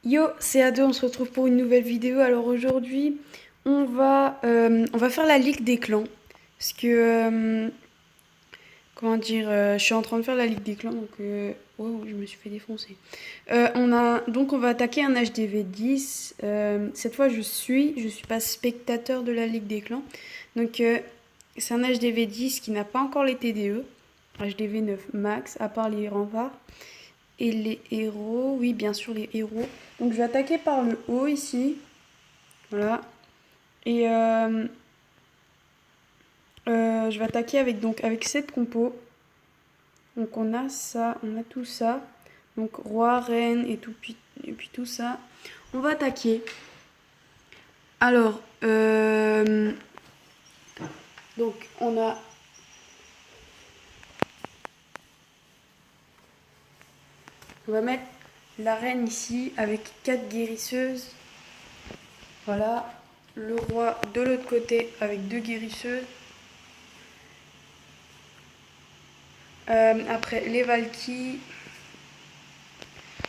Yo, c'est Ado, on se retrouve pour une nouvelle vidéo. Alors aujourd'hui, on va faire la Ligue des clans. Parce que, comment dire, je suis en train de faire la Ligue des clans, donc, wow, je me suis fait défoncer. Donc on va attaquer un HDV 10. Cette fois, je suis pas spectateur de la Ligue des clans. Donc c'est un HDV 10 qui n'a pas encore les TDE. HDV 9 max, à part les remparts. Et les héros, oui, bien sûr, les héros. Donc, je vais attaquer par le haut ici. Voilà. Et je vais attaquer avec cette compo. Donc, on a ça, on a tout ça. Donc, roi, reine et puis tout ça. On va attaquer. Alors, donc, on va mettre la reine ici avec 4 guérisseuses. Voilà. Le roi de l'autre côté avec 2 guérisseuses. Après, les Valkyries,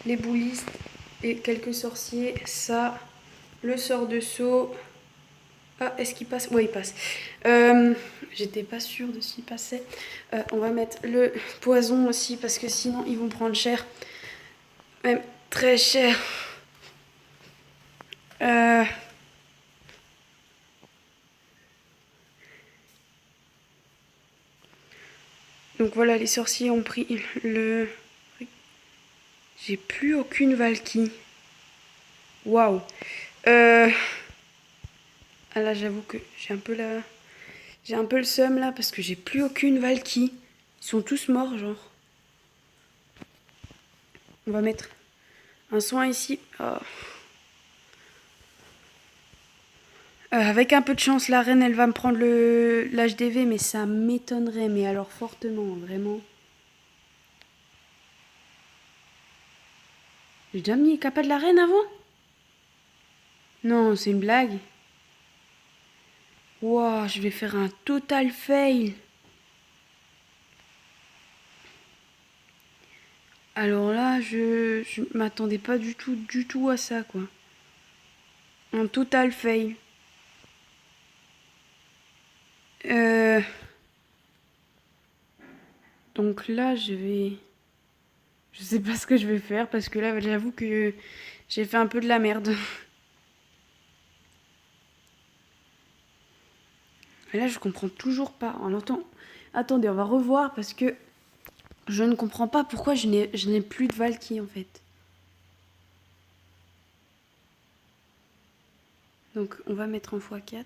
les boulistes et quelques sorciers. Ça, le sort de saut. Ah, est-ce qu'il passe? Ouais, il passe. J'étais pas sûre de s'il passait. On va mettre le poison aussi parce que sinon ils vont prendre cher. Même très cher. Donc voilà, les sorciers ont pris le... J'ai plus aucune Valkyrie. Waouh. Ah là, j'avoue que j'ai un peu le seum là parce que j'ai plus aucune Valkyrie. Ils sont tous morts, genre. On va mettre un soin ici. Oh. Avec un peu de chance, la reine, elle va me prendre l'HDV, mais ça m'étonnerait, mais alors fortement, vraiment. J'ai déjà mis capa de la reine avant? Non, c'est une blague. Wow, je vais faire un total fail. Alors là, je m'attendais pas du tout à ça, quoi. Un total fail. Donc là, je sais pas ce que je vais faire parce que là, j'avoue que j'ai fait un peu de la merde. Et là, je comprends toujours pas. Attendez, on va revoir parce que je ne comprends pas pourquoi je n'ai plus de Valkyrie en fait. Donc, on va mettre en x4.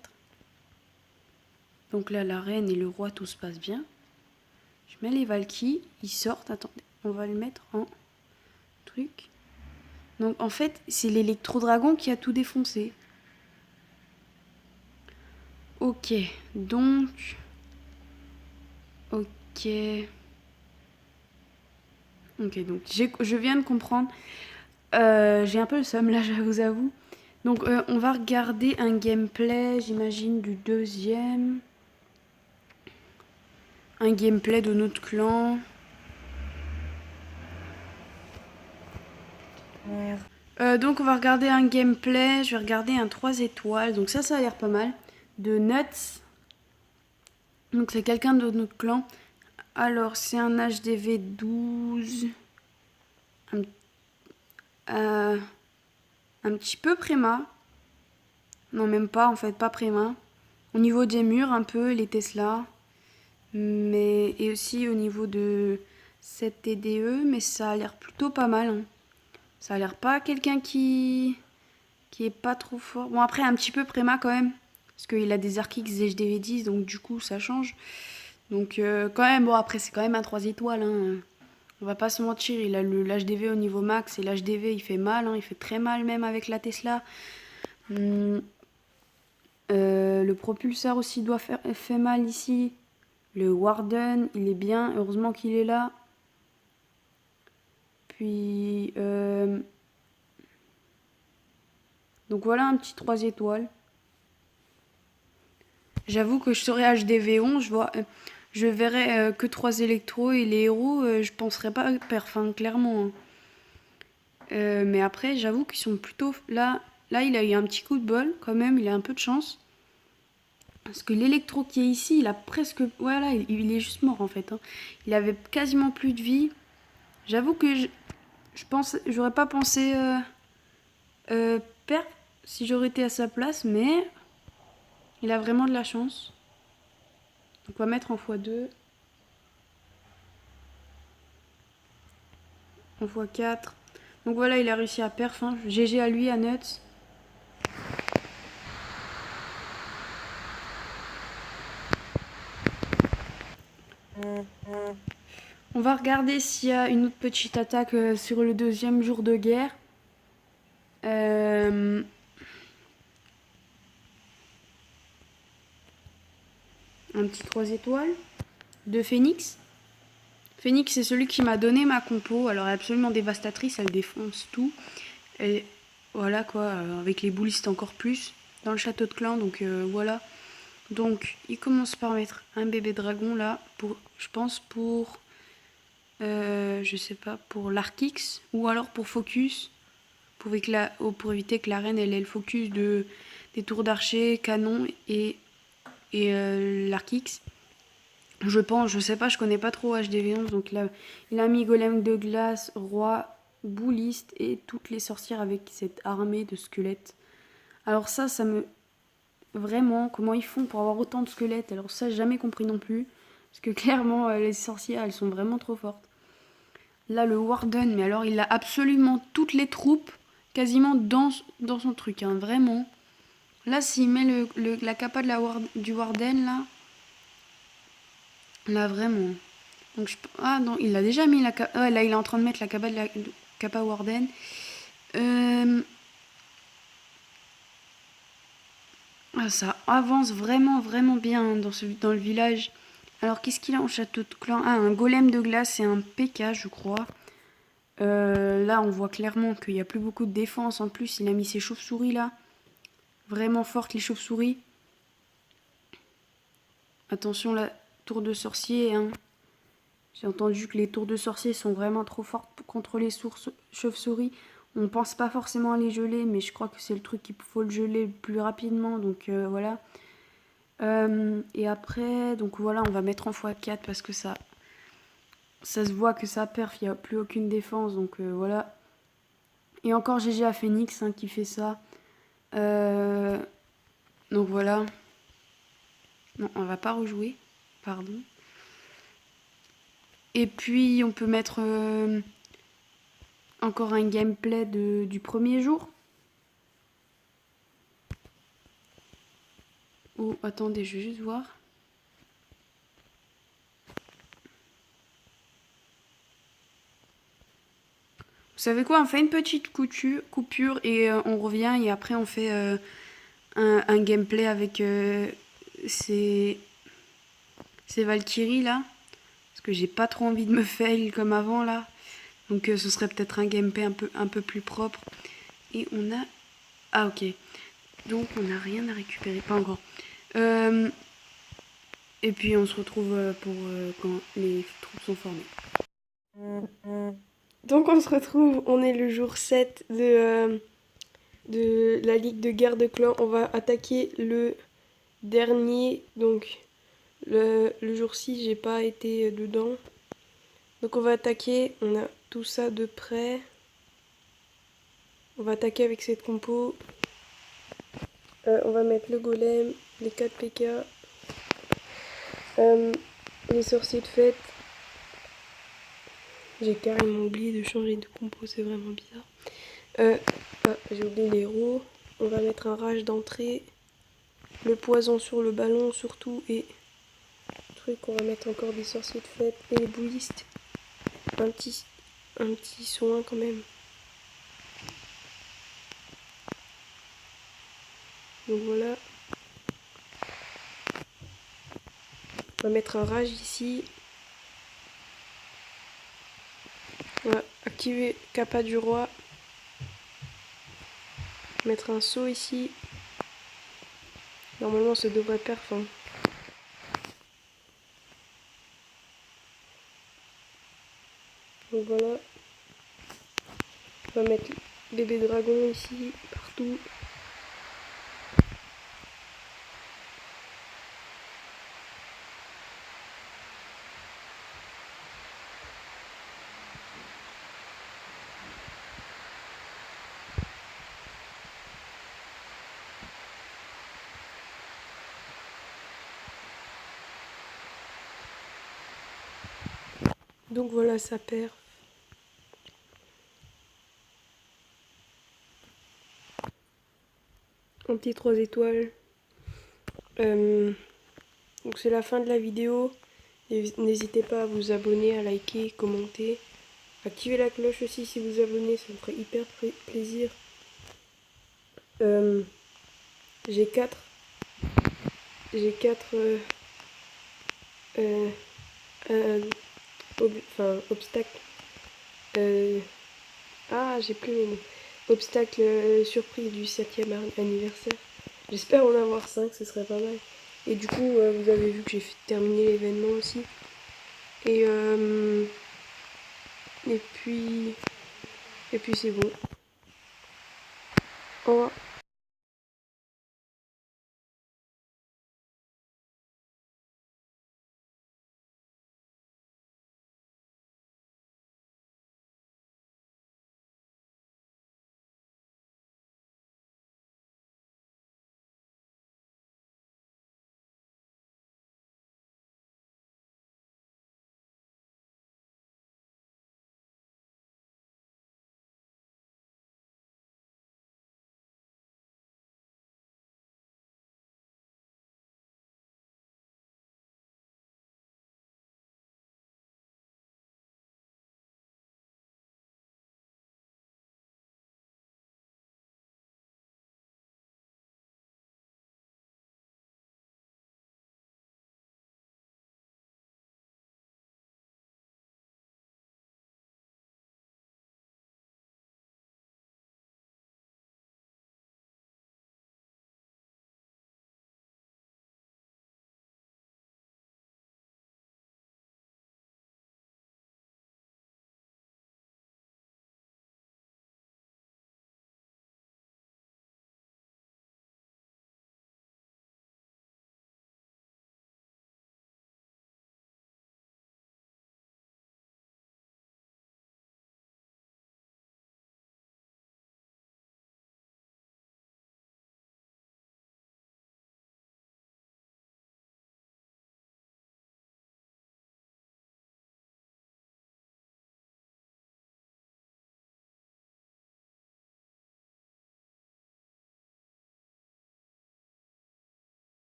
Donc là, la reine et le roi, tout se passe bien. Je mets les Valkyries, ils sortent. Attendez, on va le mettre en truc. Donc, en fait, c'est l'électro-dragon qui a tout défoncé. Ok, donc... Ok... Ok, donc je viens de comprendre. J'ai un peu le seum là, je vous avoue. Donc on va regarder un gameplay, j'imagine, du deuxième. Un gameplay de notre clan. Donc on va regarder un gameplay. Je vais regarder un 3 étoiles. Donc ça a l'air pas mal. De Nuts. Donc c'est quelqu'un de notre clan. Alors c'est un HDV 12. Un petit peu préma. Non, même pas, en fait, pas préma. Au niveau des murs, un peu, les Tesla. Et aussi au niveau de cette TDE, mais ça a l'air plutôt pas mal. Hein. Ça a l'air pas quelqu'un qui est pas trop fort. Bon, après, un petit peu préma quand même. Parce qu'il a des Archix HDV 10, donc du coup, ça change. Donc, quand même, bon, après, c'est quand même un 3 étoiles. Hein. On va pas se mentir, il a l'HDV au niveau max, et l'HDV, il fait mal. Hein. Il fait très mal, même avec la Tesla. Le propulseur aussi fait mal ici. Le Warden, il est bien. Heureusement qu'il est là. Puis... donc voilà un petit 3 étoiles. J'avoue que je serais HDV11, je verrais que 3 électros et les héros, je penserais pas perf, hein, clairement. Hein. Mais après, j'avoue qu'ils sont plutôt... Là, il a eu un petit coup de bol, quand même, il a un peu de chance. Parce que l'électro qui est ici, il a presque... Voilà, il est juste mort, en fait. Hein. Il avait quasiment plus de vie. J'avoue que j'aurais pas pensé perdre si j'aurais été à sa place, mais il a vraiment de la chance. Donc on va mettre en x2. En x4. Donc voilà, il a réussi à perf. Hein. GG à lui, à Nuts. On va regarder s'il y a une autre petite attaque sur le deuxième jour de guerre. Un petit 3 étoiles de Phoenix. Phoenix, c'est celui qui m'a donné ma compo. Alors, elle est absolument dévastatrice, elle défonce tout. Et voilà quoi, avec les boulistes encore plus. Dans le château de clan, donc voilà. Donc, il commence par mettre un bébé dragon là, je pense pour, je sais pas, pour l'Arkix ou alors pour Focus, pour éviter que la reine elle ait le focus des tours d'archer, canon et l'Arkix. Je pense, je sais pas, je connais pas trop HDV11, donc là, il a mis golem de glace, roi, bouliste et toutes les sorcières avec cette armée de squelettes. Alors ça me... Vraiment, comment ils font pour avoir autant de squelettes? Alors ça, j'ai jamais compris non plus. Parce que clairement, les sorcières, elles sont vraiment trop fortes. Là, le Warden, mais alors il a absolument toutes les troupes quasiment dans son truc, hein, vraiment. Là, s'il met la capa du Warden, là, vraiment. Donc, ah non, il a déjà mis la capa... Ouais, là, il est en train de mettre la capa capa Warden. Ah, ça avance vraiment, vraiment bien dans le village. Alors, qu'est-ce qu'il a en château de clan? Ah, un golem de glace et un PK, je crois. Là, on voit clairement qu'il n'y a plus beaucoup de défense. En plus, il a mis ses chauves-souris, là. Vraiment fortes, les chauves-souris. Attention, la tour de sorcier. Hein. J'ai entendu que les tours de sorcier sont vraiment trop fortes contre les chauves-souris. On pense pas forcément à les geler, mais je crois que c'est le truc qu'il faut le geler le plus rapidement. Donc, voilà. Et après, donc voilà, on va mettre en x4 parce que ça se voit que ça perf, il n'y a plus aucune défense, donc voilà. Et encore GG à Phoenix hein, qui fait ça. Donc voilà. Non, on va pas rejouer, pardon. Et puis on peut mettre encore un gameplay du premier jour. Oh, attendez, je vais juste voir. Vous savez quoi, on fait une petite coupure et on revient et après on fait un gameplay avec ces Valkyries là. Parce que j'ai pas trop envie de me fail comme avant là. Donc ce serait peut-être un gameplay un peu plus propre. Et on a... Ah ok. Donc on n'a rien à récupérer, pas encore. Et puis on se retrouve pour quand les troupes sont formées. Donc on se retrouve, on est le jour 7 de la Ligue de guerre de clans. On va attaquer le dernier, donc le jour 6, j'ai pas été dedans. Donc on va attaquer, on a tout ça de près. On va attaquer avec cette compo. On va mettre le golem, les 4 PK, les sorciers de fête. J'ai carrément oublié de changer de compo, c'est vraiment bizarre. J'ai oublié les héros. On va mettre un rage d'entrée. Le poison sur le ballon surtout. Et truc, on va mettre encore des sorciers de fête et les boulistes. Un petit soin quand même. Donc voilà. On va mettre un rage ici. On va activer Kappa du roi. Mettre un saut ici. Normalement ça devrait perf. Hein. Donc voilà. On va mettre bébé dragon ici, partout. Donc voilà sa paire. Un petit 3 étoiles. Donc c'est la fin de la vidéo. N'hésitez pas à vous abonner, à liker, commenter. Activez la cloche aussi si vous abonnez, ça me ferait hyper plaisir. J'ai 4 obstacles. J'ai plus les mots. Obstacle surprise du 7e anniversaire. J'espère en avoir 5, ce serait pas mal. Et du coup, vous avez vu que j'ai terminé l'événement aussi. Et puis c'est bon. Au revoir.